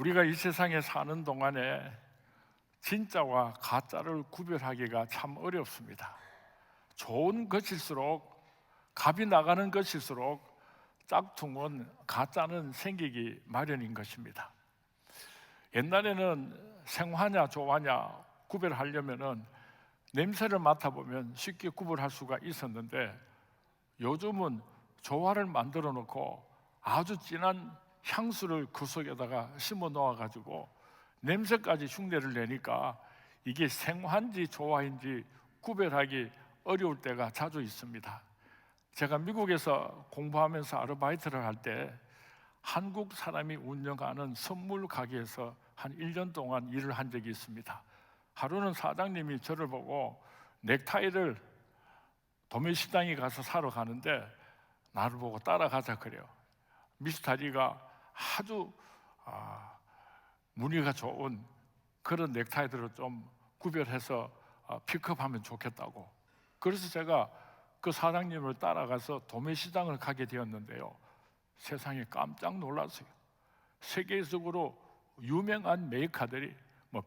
우리가 이 세상에 사는 동안에 진짜와 가짜를 구별하기가 참 어렵습니다. 좋은 것일수록, 값이 나가는 것일수록 짝퉁은, 가짜는 생기기 마련인 것입니다. 옛날에는 생화냐 조화냐 구별하려면은 냄새를 맡아보면 쉽게 구별할 수가 있었는데, 요즘은 조화를 만들어 놓고 아주 진한 향수를 그 속에다가 심어 놓아 가지고 냄새까지 흉내를 내니까 이게 생화인지 조화인지 구별하기 어려울 때가 자주 있습니다. 제가 미국에서 공부하면서 아르바이트를 할 때 한국 사람이 운영하는 선물 가게에서 한 1년 동안 일을 한 적이 있습니다. 하루는 사장님이 저를 보고 넥타이를 도매시장에 가서 사러 가는데 나를 보고 따라가자 그래요. 미스터리가 아주 무늬가 좋은 그런 넥타이들을 좀 구별해서 픽업하면 좋겠다고. 그래서 제가 그 사장님을 따라가서 도매시장을 가게 되었는데요, 세상에 깜짝 놀랐어요. 세계적으로 유명한 메이커들이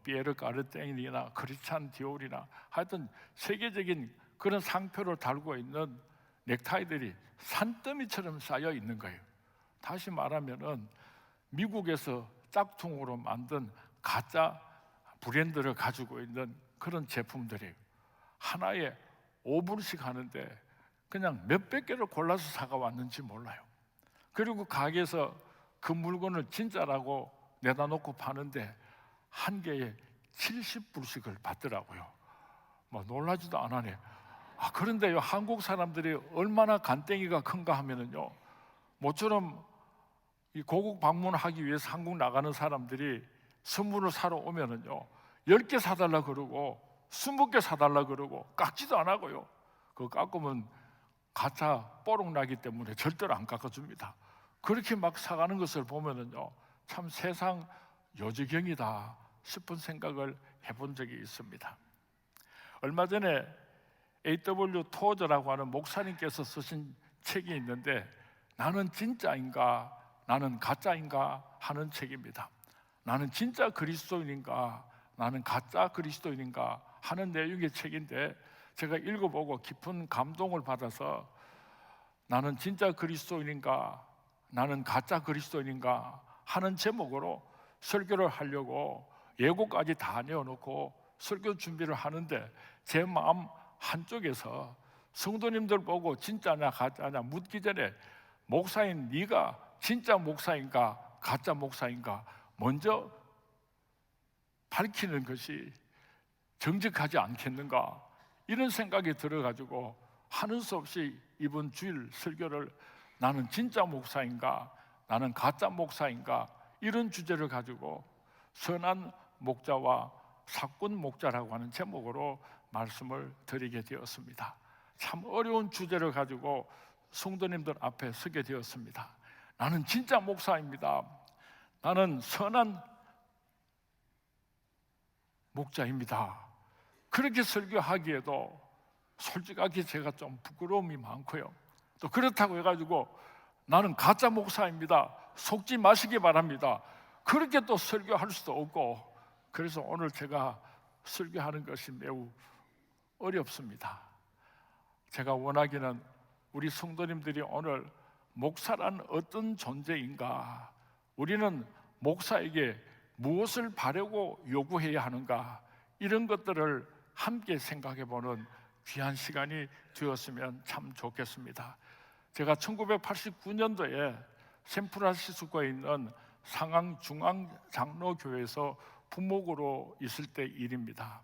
피에르 까르땡이나 크리스찬 디올이나 하여튼 세계적인 그런 상표를 달고 있는 넥타이들이 산더미처럼 쌓여 있는 거예요. 다시 말하면은 미국에서 짝퉁으로 만든 가짜 브랜드를 가지고 있는 그런 제품들이 하나에 5불씩 하는데 그냥 몇백 개를 골라서 사가 왔는지 몰라요. 그리고 가게에서 그 물건을 진짜라고 내다 놓고 파는데 한 개에 70불씩을 받더라고요. 놀라지도 않아네. 그런데요, 한국 사람들이 얼마나 간땡이가 큰가 하면은요, 모처럼 이 고국 방문하기 위해서 한국 나가는 사람들이 선물을 사러 오면은요, 10개 사달라 그러고 20개 사달라 그러고 깎지도 안 하고요. 그거 깎으면 가짜 뽀록 나기 때문에 절대로 안 깎아줍니다. 그렇게 막 사가는 것을 보면은요, 참 세상 요지경이다 싶은 생각을 해본 적이 있습니다. 얼마 전에 A.W. 토저라고 하는 목사님께서 쓰신 책이 있는데, 나는 진짜인가 나는 가짜인가 하는 책입니다. 나는 진짜 그리스도인인가 나는 가짜 그리스도인인가 하는 내용의 책인데, 제가 읽어보고 깊은 감동을 받아서 나는 진짜 그리스도인인가 나는 가짜 그리스도인인가 하는 제목으로 설교를 하려고 예고까지 다 내어놓고 설교 준비를 하는데, 제 마음 한쪽에서 성도님들 보고 진짜냐 가짜냐 묻기 전에 목사인 네가 진짜 목사인가 가짜 목사인가 먼저 밝히는 것이 정직하지 않겠는가, 이런 생각이 들어가지고 하는 수 없이 이번 주일 설교를 나는 진짜 목사인가 나는 가짜 목사인가 이런 주제를 가지고 선한 목자와 사꾼 목자라고 하는 제목으로 말씀을 드리게 되었습니다. 참 어려운 주제를 가지고 성도님들 앞에 서게 되었습니다. 나는 진짜 목사입니다. 나는 선한 목자입니다. 그렇게 설교하기에도 솔직하게 제가 좀 부끄러움이 많고요, 또 그렇다고 해가지고 나는 가짜 목사입니다, 속지 마시기 바랍니다, 그렇게 또 설교할 수도 없고, 그래서 오늘 제가 설교하는 것이 매우 어렵습니다. 제가 원하기는 우리 성도님들이 오늘 목사란 어떤 존재인가, 우리는 목사에게 무엇을 바라고 요구해야 하는가, 이런 것들을 함께 생각해보는 귀한 시간이 되었으면 참 좋겠습니다. 제가 1989년도에 샌프란시스코에 있는 상황중앙장로교회에서 부목으로 있을 때 일입니다.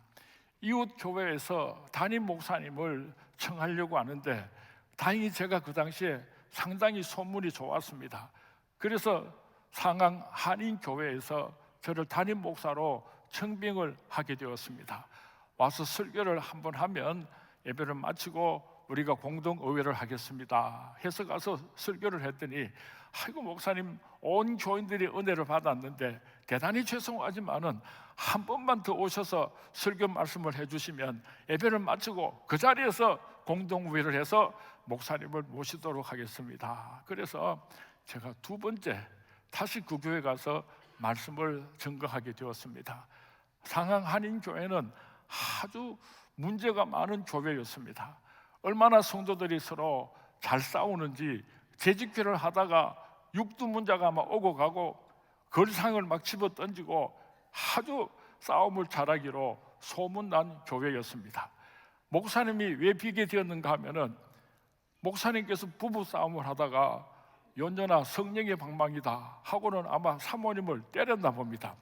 이웃 교회에서 담임 목사님을 청하려고 하는데, 다행히 제가 그 당시에 상당히 소문이 좋았습니다. 그래서 상황 한인교회에서 저를 담임 목사로 청빙을 하게 되었습니다. 와서 설교를 한번 하면 예배를 마치고 우리가 공동의회를 하겠습니다 해서 가서 설교를 했더니, 아이고 목사님, 온 교인들이 은혜를 받았는데 대단히 죄송하지만은 한 번만 더 오셔서 설교 말씀을 해주시면 예배를 마치고 그 자리에서 공동의회를 해서 목사님을 모시도록 하겠습니다. 그래서 제가 두 번째 다시 그 교회 가서 말씀을 증거하게 되었습니다. 상항 한인교회는 아주 문제가 많은 교회였습니다. 얼마나 성도들이 서로 잘 싸우는지 재직회를 하다가 육두문자가 막 오고 가고 걸상을 막 집어 던지고 아주 싸움을 잘하기로 소문난 교회였습니다. 목사님이 왜 비게 되었는가 하면은 목사님께서 부부 싸움을 하다가 연전아 성령의 방망이다 하고는 아마 사모님을 때렸나 봅니다.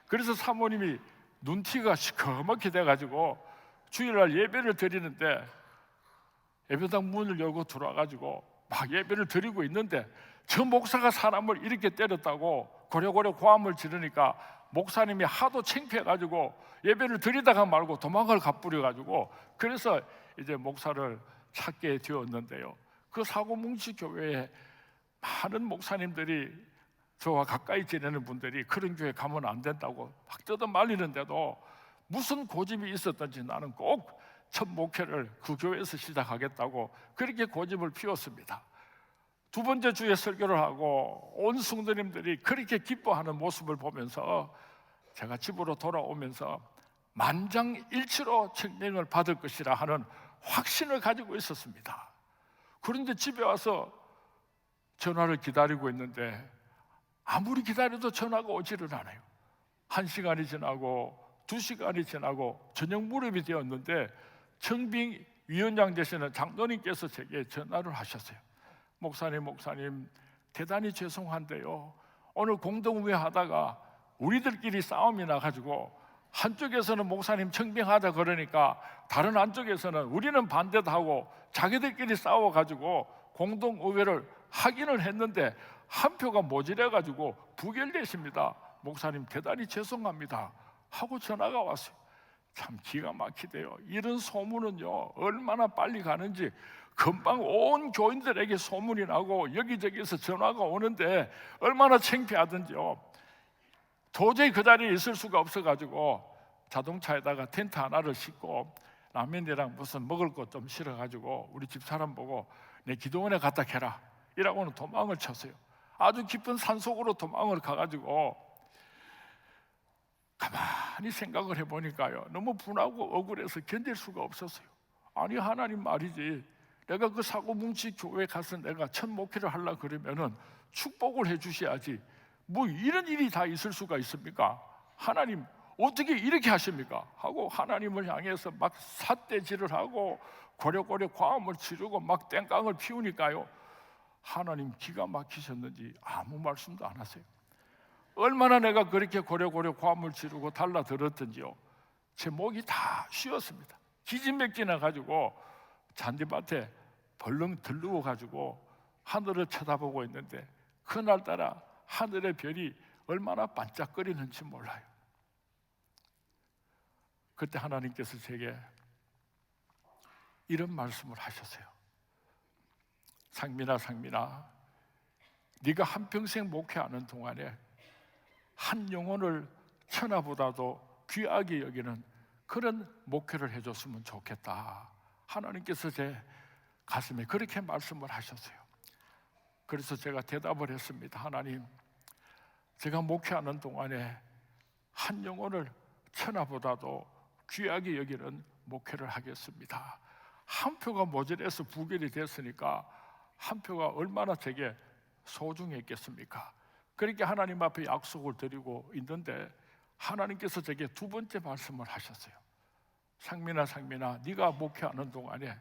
그래서 사모님이 눈티가 시커멓게 돼가지고 주일날 예배를 드리는데 예배당 문을 열고 들어와가지고 막 예배를 드리고 있는데 저 목사가 사람을 이렇게 때렸다고 고려고려 고함을 지르니까 목사님이 하도 창피해가지고 예배를 드리다가 말고 도망을 가버려가지고 그래서 이제 목사를 찾게 되었는데요. 그 사고뭉치 교회에 많은 목사님들이 저와 가까이 지내는 분들이 그런 교회 가면 안 된다고 막 뜯어 말리는데도 무슨 고집이 있었던지 나는 꼭 첫 목회를 그 교회에서 시작하겠다고 그렇게 고집을 피웠습니다. 두 번째 주에 설교를 하고 온 성도님들이 그렇게 기뻐하는 모습을 보면서 제가 집으로 돌아오면서 만장일치로 책명을 받을 것이라 하는 확신을 가지고 있었습니다. 그런데 집에 와서 전화를 기다리고 있는데 아무리 기다려도 전화가 오지를 않아요. 1시간이 지나고 2시간이 지나고 저녁 무렵이 되었는데 청빙 위원장 되시는 장로님께서 제게 전화를 하셨어요. 목사님 대단히 죄송한데요, 오늘 공동회 하다가 우리들끼리 싸움이 나가지고 한쪽에서는 목사님 청빙하자 그러니까 다른 한쪽에서는 우리는 반대도 하고 자기들끼리 싸워가지고 공동의회를 하기는 했는데 한 표가 모자라가지고 부결되십니다. 목사님 대단히 죄송합니다 하고 전화가 왔어요. 참 기가 막히대요. 이런 소문은요 얼마나 빨리 가는지 금방 온 교인들에게 소문이 나고 여기저기서 전화가 오는데 얼마나 창피하던지요. 도저히 그 자리에 있을 수가 없어가지고 자동차에다가 텐트 하나를 싣고 라면이랑 무슨 먹을 것 좀 실어가지고 우리 집 사람 보고 내 기도원에 갖다 캐라 이라고는 도망을 쳤어요. 아주 깊은 산속으로 도망을 가가지고 가만히 생각을 해보니까요 너무 분하고 억울해서 견딜 수가 없었어요. 아니 하나님 말이지, 내가 그 사고뭉치 교회 가서 내가 첫 목회를 하려고 그러면은 축복을 해주셔야지 뭐 이런 일이 다 있을 수가 있습니까? 하나님 어떻게 이렇게 하십니까? 하고 하나님을 향해서 막 삿대질을 하고 고려고려 과음을 치르고 막 땡깡을 피우니까요 하나님 기가 막히셨는지 아무 말씀도 안 하세요. 얼마나 내가 그렇게 고려고려 과음을 치르고 달라들었던지요 제 목이 다 쉬었습니다. 기진맥진해 가지고 잔디밭에 벌렁 들르고 가지고 하늘을 쳐다보고 있는데 그날따라 하늘의 별이 얼마나 반짝거리는지 몰라요. 그때 하나님께서 제게 이런 말씀을 하셨어요. 상민아 네가 한평생 목회하는 동안에 한 영혼을 천하보다도 귀하게 여기는 그런 목회를 해줬으면 좋겠다. 하나님께서 제 가슴에 그렇게 말씀을 하셨어요. 그래서 제가 대답을 했습니다. 하나님, 제가 목회하는 동안에 한 영혼을 천하보다도 귀하게 여기는 목회를 하겠습니다. 한 표가 모자라서 부결이 됐으니까 한 표가 얼마나 제게 소중했겠습니까? 그렇게 하나님 앞에 약속을 드리고 있는데 하나님께서 제게 두 번째 말씀을 하셨어요. 상민아 네가 목회하는 동안에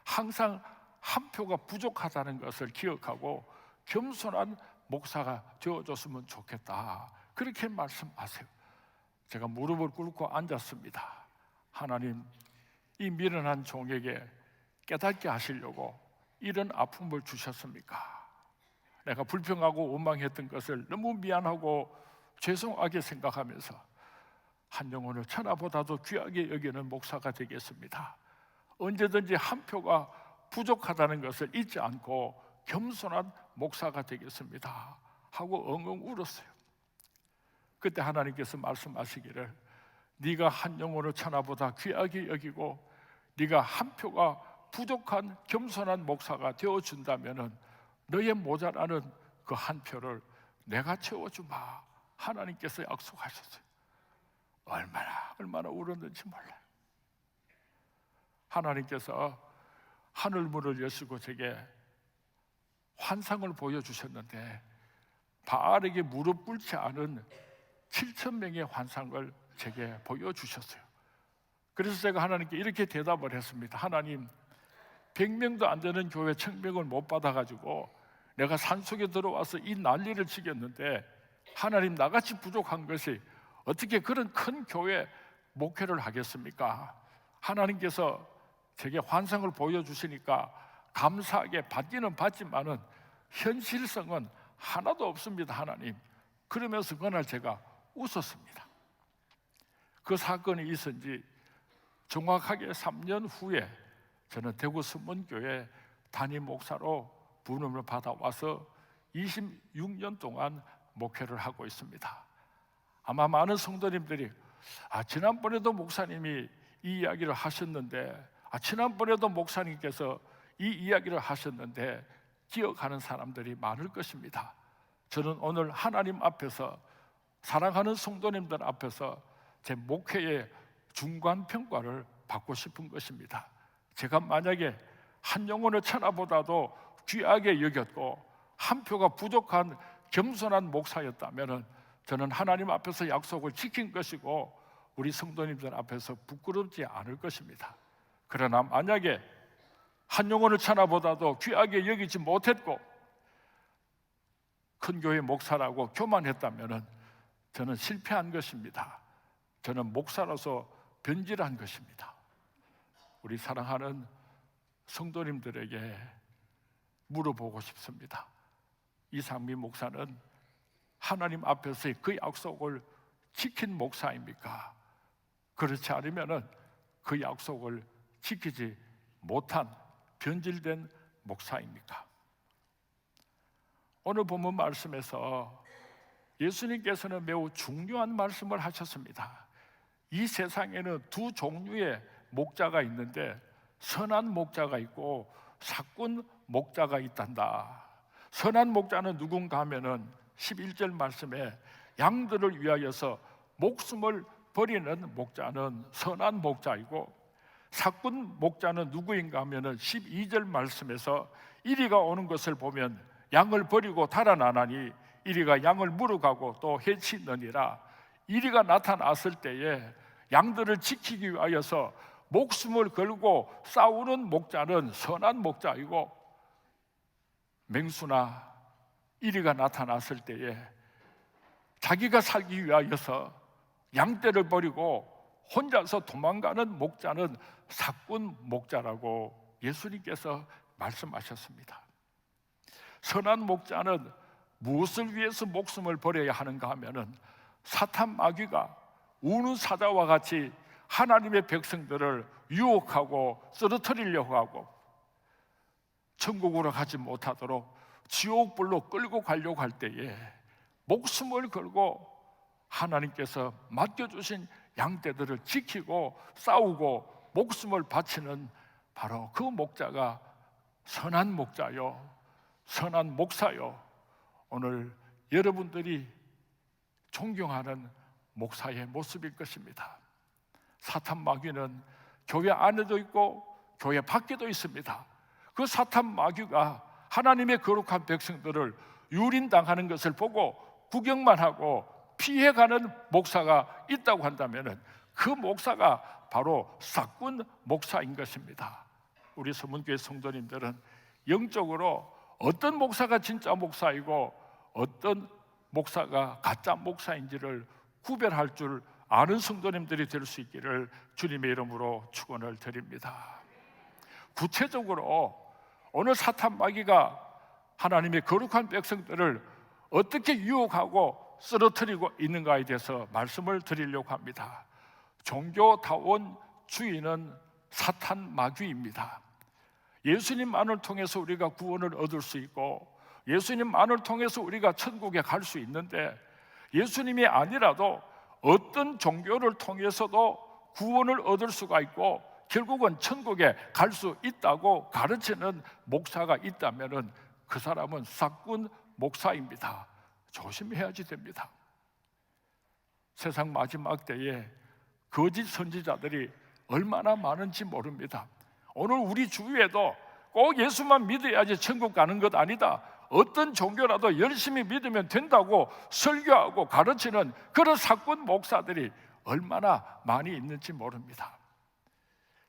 항상 한 표가 부족하다는 것을 기억하고 겸손한 목사가 되어줬으면 좋겠다. 그렇게 말씀하세요. 제가 무릎을 꿇고 앉았습니다. 하나님, 이 미련한 종에게 깨닫게 하시려고 이런 아픔을 주셨습니까? 내가 불평하고 원망했던 것을 너무 미안하고 죄송하게 생각하면서 한 영혼을 천하보다도 귀하게 여기는 목사가 되겠습니다. 언제든지 한 표가 부족하다는 것을 잊지 않고 겸손한 목사가 되겠습니다 하고 엉엉 울었어요. 그때 하나님께서 말씀하시기를 네가 한 영혼을 천하보다 귀하게 여기고 네가 한 표가 부족한 겸손한 목사가 되어준다면 너의 모자라는 그 한 표를 내가 채워주마 하나님께서 약속하셨어요. 얼마나 울었는지 몰라요. 하나님께서 하늘문을 여시고 제게 환상을 보여주셨는데 바알에게 무릎 꿇지 않은 7,000명의 환상을 제게 보여주셨어요. 그래서 제가 하나님께 이렇게 대답을 했습니다. 하나님, 100명도 안 되는 교회 청명을 못 받아가지고 내가 산속에 들어와서 이 난리를 치겠는데 하나님, 나같이 부족한 것이 어떻게 그런 큰 교회 목회를 하겠습니까? 하나님께서 제게 환상을 보여주시니까 감사하게 받기는 받지만은 현실성은 하나도 없습니다. 하나님. 그러면서 그날 제가 웃었습니다. 그 사건이 있은 지 정확하게 3년 후에 저는 대구 선문교회 담임 목사로 부름을 받아와서 26년 동안 목회를 하고 있습니다. 아마 많은 성도님들이 지난번에도 목사님이 이 이야기를 하셨는데 지난번에도 목사님께서 이 이야기를 하셨는데 기억하는 사람들이 많을 것입니다. 저는 오늘 하나님 앞에서 사랑하는 성도님들 앞에서 제 목회의 중간평가를 받고 싶은 것입니다. 제가 만약에 한 영혼의 천하보다도 귀하게 여겼고 한 표가 부족한 겸손한 목사였다면 저는 하나님 앞에서 약속을 지킨 것이고 우리 성도님들 앞에서 부끄럽지 않을 것입니다. 그러나 만약에 한 영혼의 천하보다도 귀하게 여기지 못했고 큰 교회 목사라고 교만했다면 저는 실패한 것입니다. 저는 목사로서 변질한 것입니다. 우리 사랑하는 성도님들에게 물어보고 싶습니다. 이상민 목사는 하나님 앞에서의 그 약속을 지킨 목사입니까? 그렇지 않으면 그 약속을 지키지 못한 변질된 목사입니까? 오늘 본문 말씀에서 예수님께서는 매우 중요한 말씀을 하셨습니다. 이 세상에는 두 종류의 목자가 있는데 선한 목자가 있고 사꾼 목자가 있단다. 선한 목자는 누군가 하면은 11절 말씀에 양들을 위하여서 목숨을 버리는 목자는 선한 목자이고 사꾼 목자는 누구인가 하면은 12절 말씀에서 이리가 오는 것을 보면 양을 버리고 달아나나니 이리가 양을 물어가고 또 해치느니라. 이리가 나타났을 때에 양들을 지키기 위하여서 목숨을 걸고 싸우는 목자는 선한 목자이고 맹수나 이리가 나타났을 때에 자기가 살기 위하여서 양떼를 버리고 혼자서 도망가는 목자는 사꾼 목자라고 예수님께서 말씀하셨습니다. 선한 목자는 무엇을 위해서 목숨을 버려야 하는가 하면은 사탄 마귀가 우는 사자와 같이 하나님의 백성들을 유혹하고 쓰러뜨리려고 하고 천국으로 가지 못하도록 지옥불로 끌고 가려고 할 때에 목숨을 걸고 하나님께서 맡겨주신 양떼들을 지키고 싸우고 목숨을 바치는 바로 그 목자가 선한 목자요, 선한 목사요. 오늘 여러분들이 존경하는 목사의 모습일 것입니다. 사탄 마귀는 교회 안에도 있고 교회 밖에도 있습니다. 그 사탄 마귀가 하나님의 거룩한 백성들을 유린당하는 것을 보고 구경만 하고 피해가는 목사가 있다고 한다면 그 목사가 바로 사꾼 목사인 것입니다. 우리 서문교회 성도님들은 영적으로 어떤 목사가 진짜 목사이고 어떤 목사가 가짜 목사인지를 구별할 줄 아는 성도님들이 될 수 있기를 주님의 이름으로 축원을 드립니다. 구체적으로 오늘 사탄 마귀가 하나님의 거룩한 백성들을 어떻게 유혹하고 쓰러뜨리고 있는가에 대해서 말씀을 드리려고 합니다. 종교다운 주의는 사탄 마귀입니다. 예수님만을 통해서 우리가 구원을 얻을 수 있고 예수님만을 통해서 우리가 천국에 갈 수 있는데 예수님이 아니라도 어떤 종교를 통해서도 구원을 얻을 수가 있고 결국은 천국에 갈 수 있다고 가르치는 목사가 있다면 그 사람은 사꾼 목사입니다. 조심해야지 됩니다. 세상 마지막 때에 거짓 선지자들이 얼마나 많은지 모릅니다. 오늘 우리 주위에도 꼭 예수만 믿어야지 천국 가는 것 아니다, 어떤 종교라도 열심히 믿으면 된다고 설교하고 가르치는 그런 사꾼 목사들이 얼마나 많이 있는지 모릅니다.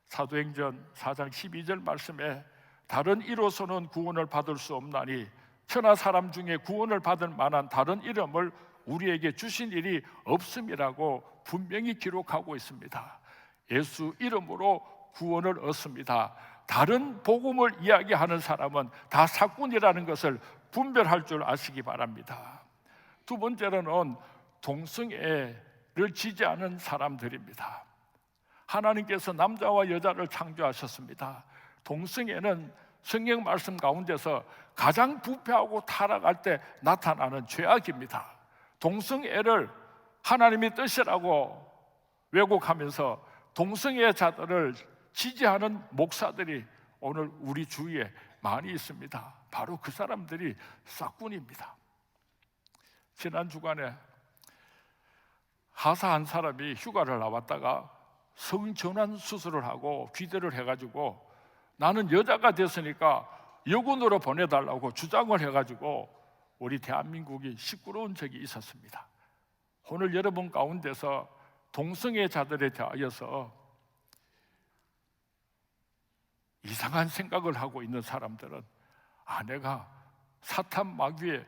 사도행전 4장 12절 말씀에 다른 이로서는 구원을 받을 수 없나니 천하 사람 중에 구원을 받을 만한 다른 이름을 우리에게 주신 일이 없음이라고 분명히 기록하고 있습니다. 예수 이름으로 구원을 얻습니다. 다른 복음을 이야기하는 사람은 다 사꾼이라는 것을 분별할 줄 아시기 바랍니다. 두 번째로는 동성애를 지지하는 사람들입니다. 하나님께서 남자와 여자를 창조하셨습니다. 동성애는 성경 말씀 가운데서 가장 부패하고 타락할 때 나타나는 죄악입니다. 동성애를 하나님의 뜻이라고 왜곡하면서 동성애자들을 지지하는 목사들이 오늘 우리 주위에 많이 있습니다. 바로 그 사람들이 싹군입니다. 지난 주간에 하사 한 사람이 휴가를 나왔다가 성전환 수술을 하고 귀대를 해가지고 나는 여자가 됐으니까 여군으로 보내달라고 주장을 해가지고 우리 대한민국이 시끄러운 적이 있었습니다. 오늘 여러분 가운데서 동성애자들에 대하여서 이상한 생각을 하고 있는 사람들은 내가 사탄 마귀의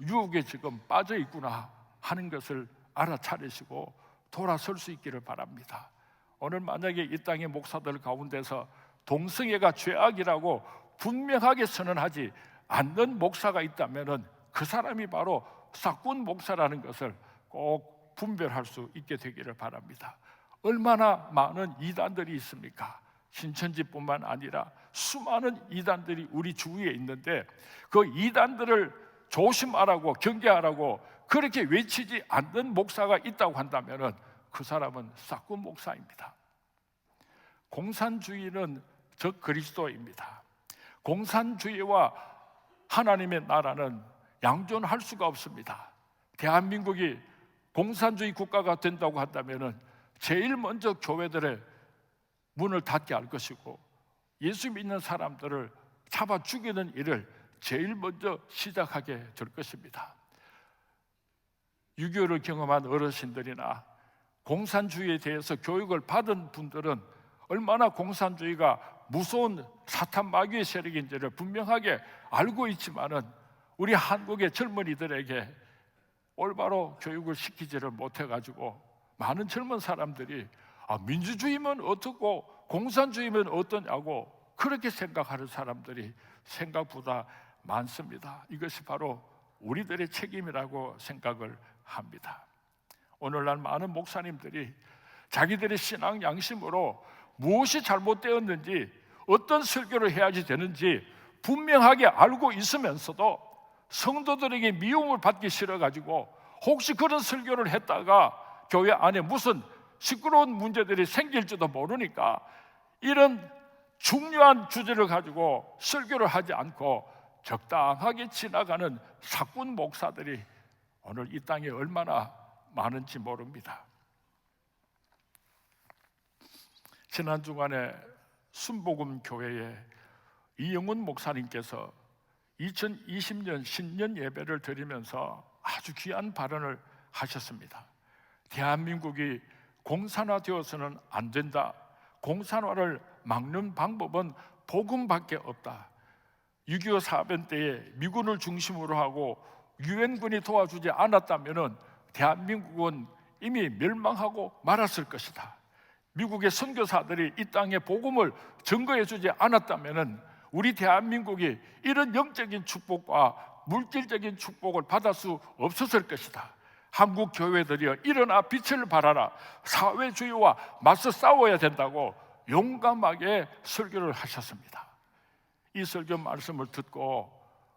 유혹에 지금 빠져 있구나 하는 것을 알아차리시고 돌아설 수 있기를 바랍니다. 오늘 만약에 이 땅의 목사들 가운데서 동성애가 죄악이라고 분명하게 선언하지 않는 목사가 있다면 그 사람이 바로 싹군 목사라는 것을 꼭 분별할 수 있게 되기를 바랍니다. 얼마나 많은 이단들이 있습니까? 신천지뿐만 아니라 수많은 이단들이 우리 주위에 있는데 그 이단들을 조심하라고 경계하라고 그렇게 외치지 않는 목사가 있다고 한다면 그 사람은 싹군 목사입니다. 공산주의는 적 그리스도입니다. 공산주의와 하나님의 나라는 양존할 수가 없습니다. 대한민국이 공산주의 국가가 된다고 한다면 제일 먼저 교회들의 문을 닫게 할 것이고 예수 믿는 사람들을 잡아 죽이는 일을 제일 먼저 시작하게 될 것입니다. 6.25를 경험한 어르신들이나 공산주의에 대해서 교육을 받은 분들은 얼마나 공산주의가 무서운 사탄 마귀의 세력인지를 분명하게 알고 있지만은 우리 한국의 젊은이들에게 올바로 교육을 시키지를 못해가지고 많은 젊은 사람들이 민주주의면 어떻고 공산주의면 어떠냐고 그렇게 생각하는 사람들이 생각보다 많습니다. 이것이 바로 우리들의 책임이라고 생각을 합니다. 오늘날 많은 목사님들이 자기들의 신앙 양심으로 무엇이 잘못되었는지 어떤 설교를 해야지 되는지 분명하게 알고 있으면서도 성도들에게 미움을 받기 싫어가지고 혹시 그런 설교를 했다가 교회 안에 무슨 시끄러운 문제들이 생길지도 모르니까 이런 중요한 주제를 가지고 설교를 하지 않고 적당하게 지나가는 사꾼 목사들이 오늘 이 땅에 얼마나 많은지 모릅니다. 지난 주간에 순복음 교회에 이영훈 목사님께서 2020년 신년 예배를 드리면서 아주 귀한 발언을 하셨습니다. 대한민국이 공산화되어서는 안 된다. 공산화를 막는 방법은 복음밖에 없다. 6.25 사변 때에 미군을 중심으로 하고 유엔군이 도와주지 않았다면 대한민국은 이미 멸망하고 말았을 것이다. 미국의 선교사들이 이 땅에 복음을 증거해 주지 않았다면 우리 대한민국이 이런 영적인 축복과 물질적인 축복을 받을 수 없었을 것이다. 한국 교회들이여 일어나 빛을 발하라. 사회주의와 맞서 싸워야 된다고 용감하게 설교를 하셨습니다. 이 설교 말씀을 듣고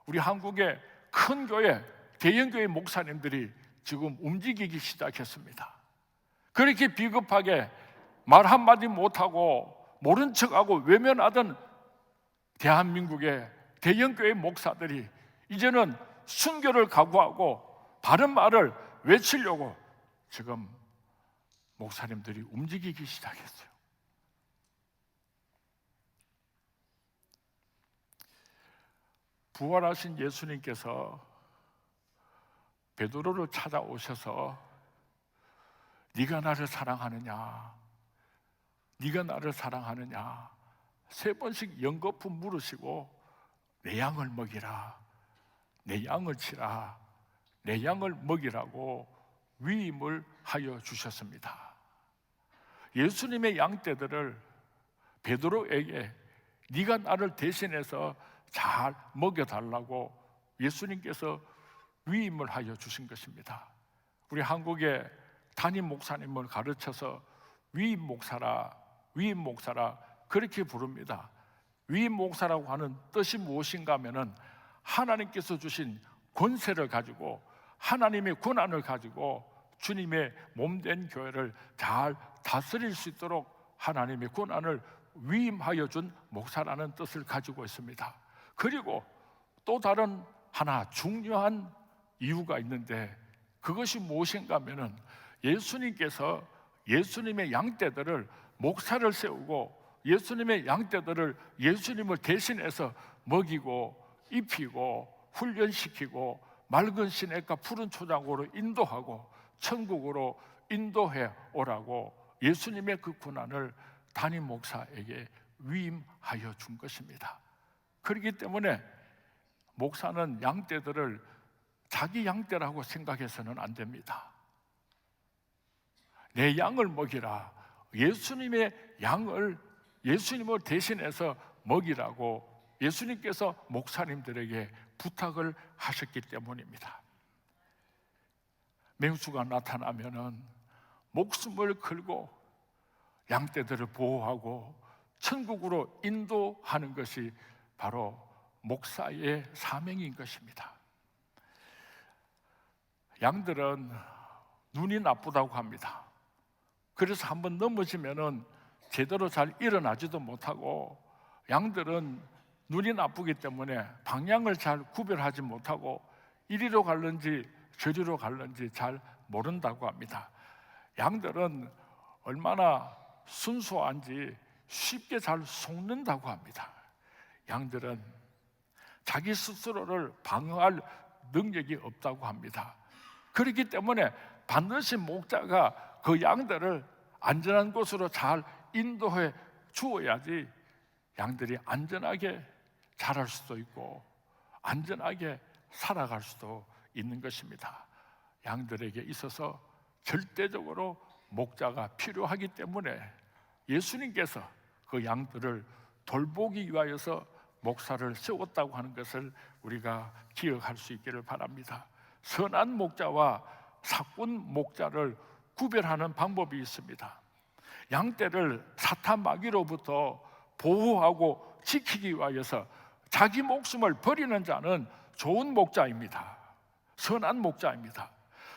우리 한국의 큰 교회, 대형 교회 목사님들이 지금 움직이기 시작했습니다. 그렇게 비겁하게 말 한마디 못하고 모른 척하고 외면하던 대한민국의 대형 교회 목사들이 이제는 순교를 각오하고 바른 말을 외치려고 지금 목사님들이 움직이기 시작했어요. 부활하신 예수님께서 베드로를 찾아오셔서 네가 나를 사랑하느냐, 네가 나를 사랑하느냐 3번씩 연거푸 물으시고 내 양을 먹이라, 내 양을 치라, 내 양을 먹이라고 위임을 하여 주셨습니다. 예수님의 양떼들을 베드로에게 네가 나를 대신해서 잘 먹여달라고 예수님께서 위임을 하여 주신 것입니다. 우리 한국의 담임 목사님을 가르쳐서 위임 목사라 그렇게 부릅니다. 위임 목사라고 하는 뜻이 무엇인가 하면은 하나님께서 주신 권세를 가지고 하나님의 권한을 가지고 주님의 몸된 교회를 잘 다스릴 수 있도록 하나님의 권한을 위임하여 준 목사라는 뜻을 가지고 있습니다. 그리고 또 다른 하나 중요한 이유가 있는데 그것이 무엇인가 하면은 예수님께서 예수님의 양떼들을 목사를 세우고 예수님의 양떼들을 예수님을 대신해서 먹이고 입히고 훈련시키고 맑은 시냇가 푸른 초장으로 인도하고 천국으로 인도해 오라고 예수님의 그 권한을 담임 목사에게 위임하여 준 것입니다. 그렇기 때문에 목사는 양떼들을 자기 양떼라고 생각해서는 안 됩니다. 내 양을 먹이라, 예수님의 양을 예수님을 대신해서 먹이라고 예수님께서 목사님들에게 부탁을 하셨기 때문입니다. 맹수가 나타나면은 목숨을 걸고 양떼들을 보호하고 천국으로 인도하는 것이 바로 목사의 사명인 것입니다. 양들은 눈이 나쁘다고 합니다. 그래서 한번 넘어지면은 제대로 잘 일어나지도 못하고 양들은 눈이 나쁘기 때문에 방향을 잘 구별하지 못하고 이리로 갈는지 저리로 갈는지 잘 모른다고 합니다. 양들은 얼마나 순수한지 쉽게 잘 속는다고 합니다. 양들은 자기 스스로를 방어할 능력이 없다고 합니다. 그렇기 때문에 반드시 목자가 그 양들을 안전한 곳으로 잘 인도해 주어야지 양들이 안전하게 자랄 수도 있고 안전하게 살아갈 수도 있는 것입니다. 양들에게 있어서 절대적으로 목자가 필요하기 때문에 예수님께서 그 양들을 돌보기 위하여서 목사를 세웠다고 하는 것을 우리가 기억할 수 있기를 바랍니다. 선한 목자와 사꾼 목자를 구별하는 방법이 있습니다. 양떼를 사탄 마귀로부터 보호하고 지키기 위하여서 자기 목숨을 버리는 자는 좋은 목자입니다. 선한 목자입니다.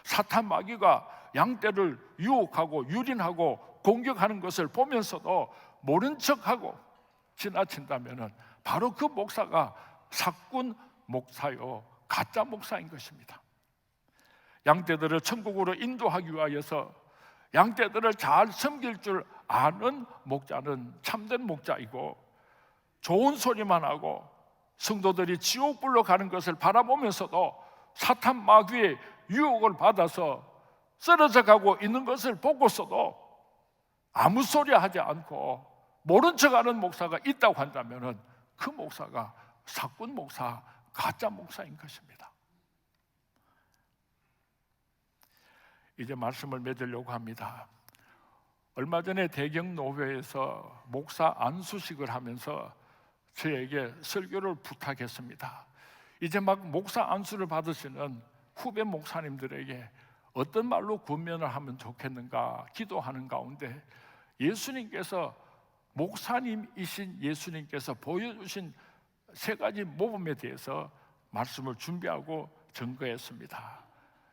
사탄 마귀가 양떼를 유혹하고 유린하고 공격하는 것을 보면서도 모른 척하고 지나친다면 바로 그 목사가 사꾼 목사요 가짜 목사인 것입니다. 양떼들을 천국으로 인도하기 위하여서 양떼들을 잘 섬길 줄 아는 목자는 참된 목자이고 좋은 소리만 하고 성도들이 지옥불로 가는 것을 바라보면서도 사탄 마귀의 유혹을 받아서 쓰러져 가고 있는 것을 보고서도 아무 소리 하지 않고 모른 척하는 목사가 있다고 한다면 그 목사가 사꾼 목사, 가짜 목사인 것입니다. 이제 말씀을 맺으려고 합니다. 얼마 전에 대경노회에서 목사 안수식을 하면서 저에게 설교를 부탁했습니다. 이제 막 목사 안수를 받으시는 후배 목사님들에게 어떤 말로 권면을 하면 좋겠는가 기도하는 가운데 예수님께서 목사님이신 예수님께서 보여주신 3가지 모범에 대해서 말씀을 준비하고 증거했습니다.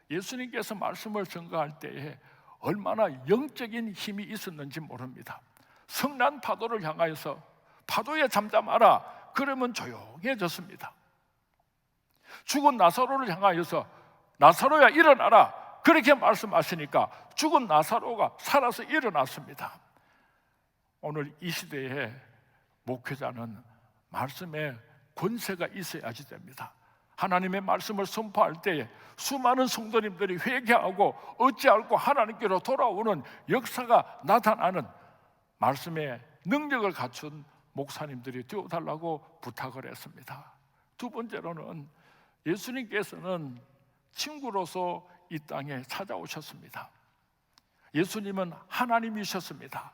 예수님께서 말씀을 증거할 때에 얼마나 영적인 힘이 있었는지 모릅니다. 성난 파도를 향하여서 파도에 잠잠하라 그러면 조용해졌습니다. 죽은 나사로를 향하여서 나사로야 일어나라 그렇게 말씀하시니까 죽은 나사로가 살아서 일어났습니다. 오늘 이 시대에 목회자는 말씀에 권세가 있어야지 됩니다. 하나님의 말씀을 선포할 때에 수많은 성도님들이 회개하고 어찌할고 하나님께로 돌아오는 역사가 나타나는 말씀의 능력을 갖춘 목사님들이 되어달라고 부탁을 했습니다. 두 번째로는 예수님께서는 친구로서 이 땅에 찾아오셨습니다. 예수님은 하나님이셨습니다.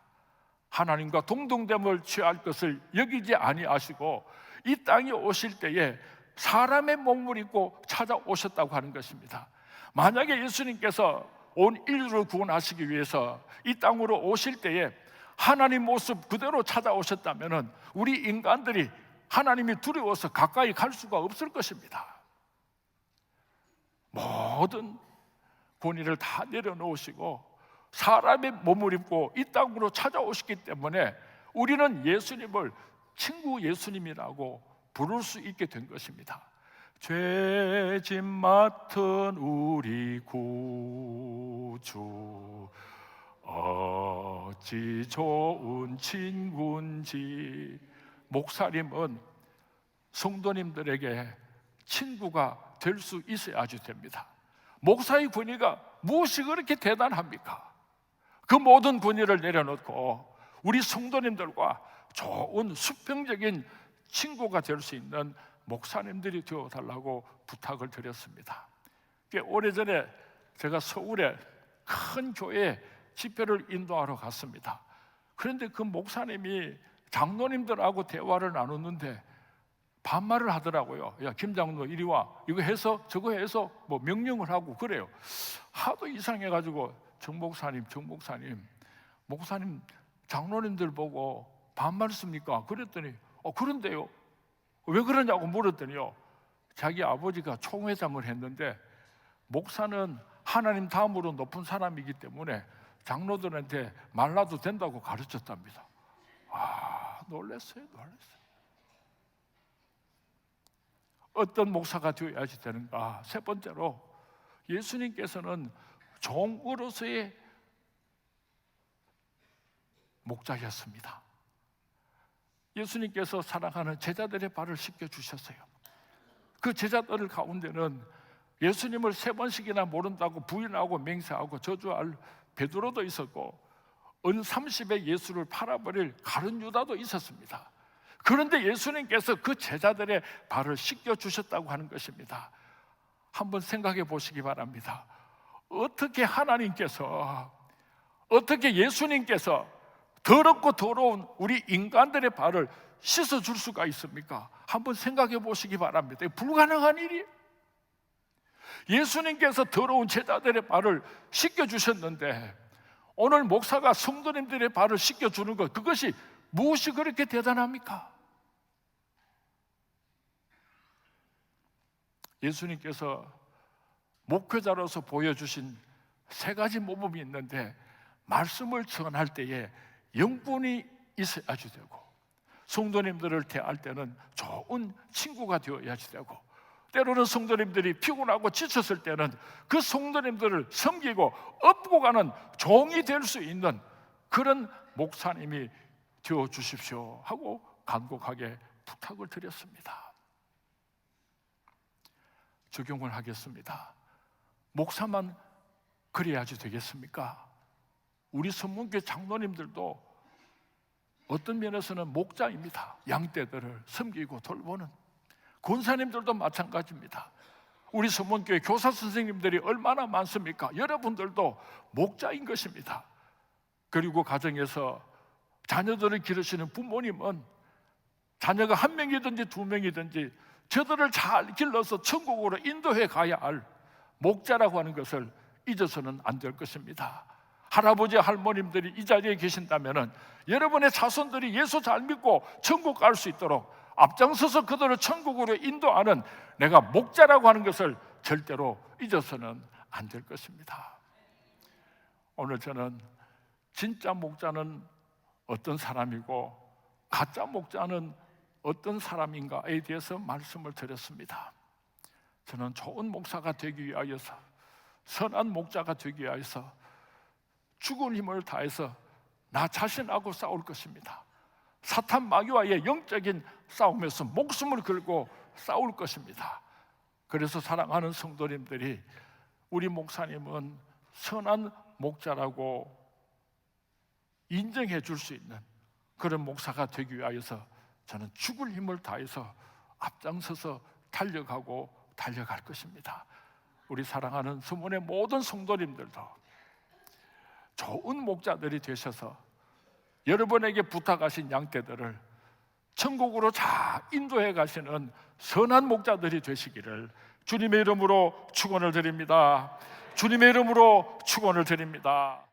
하나님과 동등됨을 취할 것을 여기지 아니하시고 이 땅에 오실 때에 사람의 몸을 입고 찾아오셨다고 하는 것입니다. 만약에 예수님께서 온 인류를 구원하시기 위해서 이 땅으로 오실 때에 하나님 모습 그대로 찾아오셨다면 우리 인간들이 하나님이 두려워서 가까이 갈 수가 없을 것입니다. 모든 권위를 다 내려놓으시고 사람의 몸을 입고 이 땅으로 찾아오셨기 때문에 우리는 예수님을 친구 예수님이라고 부를 수 있게 된 것입니다. 죄짐 맡은 우리 구주 어찌 좋은 친구인지. 목사님은 성도님들에게 친구가 될 수 있어야지 됩니다. 목사의 권위가 무엇이 그렇게 대단합니까? 그 모든 권위를 내려놓고 우리 성도님들과 좋은 수평적인 친구가 될 수 있는 목사님들이 되어달라고 부탁을 드렸습니다. 오래전에 제가 서울에 큰 교회 집회를 인도하러 갔습니다. 그런데 그 목사님이 장로님들하고 대화를 나눴는데 반말을 하더라고요. 야, 김 장로 이리 와, 이거 해서 저거 해서 뭐 명령을 하고 그래요. 하도 이상해가지고 정 목사님 목사님 장로님들 보고 반말 씁니까? 그랬더니 그런데요. 왜 그러냐고 물었더니요, 자기 아버지가 총회장을 했는데 목사는 하나님 다음으로 높은 사람이기 때문에 장로들한테 말라도 된다고 가르쳤답니다. 놀랐어요. 어떤 목사가 되어야지 되는가? 세 번째로 예수님께서는 종으로서의 목자였습니다. 예수님께서 사랑하는 제자들의 발을 씻겨주셨어요. 그 제자들 가운데는 예수님을 3번씩이나 모른다고 부인하고 맹세하고 저주할 베드로도 있었고 은 30에 예수를 팔아버릴 가룟 유다도 있었습니다. 그런데 예수님께서 그 제자들의 발을 씻겨주셨다고 하는 것입니다. 한번 생각해 보시기 바랍니다. 어떻게 하나님께서, 어떻게 예수님께서 더럽고 더러운 우리 인간들의 발을 씻어줄 수가 있습니까? 한번 생각해 보시기 바랍니다. 불가능한 일이에요. 예수님께서 더러운 제자들의 발을 씻겨주셨는데 오늘 목사가 성도님들의 발을 씻겨주는 것, 그것이 무엇이 그렇게 대단합니까? 예수님께서 목회자로서 보여주신 3가지 모범이 있는데 말씀을 전할 때에 영분이 있어야지 되고 성도님들을 대할 때는 좋은 친구가 되어야지 되고 때로는 성도님들이 피곤하고 지쳤을 때는 그 성도님들을 섬기고 업고 가는 종이 될 수 있는 그런 목사님이 되어 주십시오 하고 간곡하게 부탁을 드렸습니다. 적용을 하겠습니다. 목사만 그래야지 되겠습니까? 우리 선문교회 장로님들도 어떤 면에서는 목자입니다. 양떼들을 섬기고 돌보는. 권사님들도 마찬가지입니다. 우리 선문교회 교사 선생님들이 얼마나 많습니까? 여러분들도 목자인 것입니다. 그리고 가정에서 자녀들을 기르시는 부모님은 자녀가 1명이든지 2명이든지 저들을 잘 길러서 천국으로 인도해 가야 할 목자라고 하는 것을 잊어서는 안 될 것입니다. 할아버지 할머님들이 이 자리에 계신다면 여러분의 자손들이 예수 잘 믿고 천국 갈 수 있도록 앞장서서 그들을 천국으로 인도하는 내가 목자라고 하는 것을 절대로 잊어서는 안 될 것입니다. 오늘 저는 진짜 목자는 어떤 사람이고 가짜 목자는 어떤 사람인가에 대해서 말씀을 드렸습니다. 저는 좋은 목사가 되기 위하여서 선한 목자가 되기 위해서 죽을 힘을 다해서 나 자신하고 싸울 것입니다. 사탄 마귀와의 영적인 싸움에서 목숨을 걸고 싸울 것입니다. 그래서 사랑하는 성도님들이, 우리 목사님은 선한 목자라고 인정해 줄 수 있는 그런 목사가 되기 위해서 저는 죽을 힘을 다해서 앞장서서 달려갈 것입니다. 우리 사랑하는 서문의 모든 성도님들도 좋은 목자들이 되셔서 여러분에게 부탁하신 양떼들을 천국으로 잘 인도해 가시는 선한 목자들이 되시기를 주님의 이름으로 축원을 드립니다. 주님의 이름으로 축원을 드립니다.